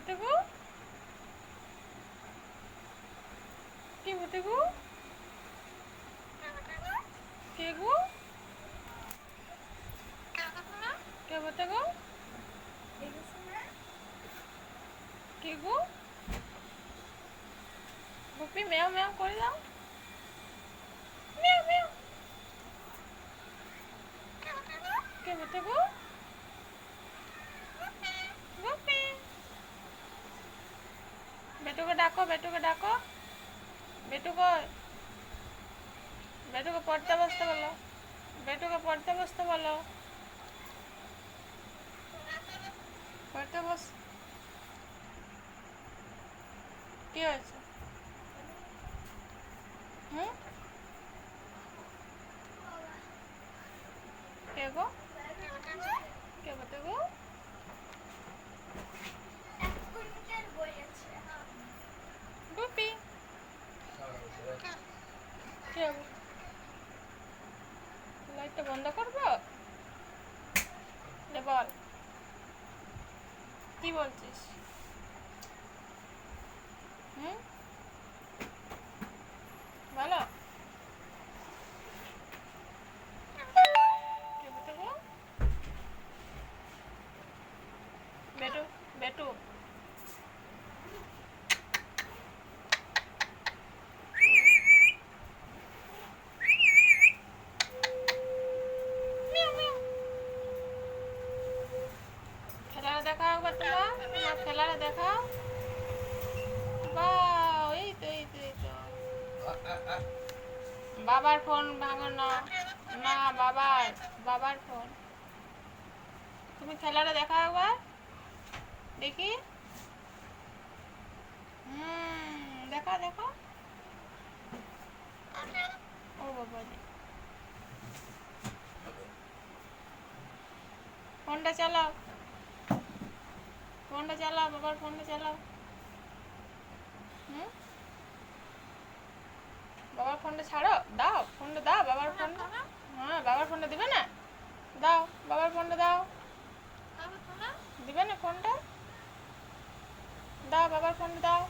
বটে গো? কি বটে গো? কে গো? কে বটে গো? কে গো? গুপি ম্যাও ম্যাও করে দাও। ম্যাও ম্যাও। কে বটে গো? গুপি। বেটুকে ডাকো, বেটুকে ডাকো। বেটু কই? বেটুকে পড়তে বসতে বলো। বেটুকে পড়তে বসতে বলো। পড়তে বস। কি হয়েছে? হুম? কে গো? কে বটে গো? গুপি। কি হবে? লাইটটা বন্ধ করবো? বল, কি বলছিস? হুম, বলো। কে বটে গো? বেটু, বেটু। মিয়াও মিয়াও। খেলাটা দেখাও একবার তোমার, তোমার খেলাটা দেখাও। বাহ, এই তো এই তো এই তো। বাবার ফোন ভাঙো না। না, বাবার, বাবার ফোন। তুমি খেলাটা দেখাও একবার, দেখি। দেখা দেখো। ও বাবা রে। ফোনটা চালাও, ফোনটা চালাও, বাবার ফোনটা চালাও। হুম, বাবার ফোনটা ছাড়ো, দাও ফোনটা, দাও বাবার ফোনটা। হ্যাঁ, বাবার ফোনটা দিবে না? দাও বাবার ফোনটা, দাও। দিবে না ফোনটা? দাও বাবার ফোনটা, দাও।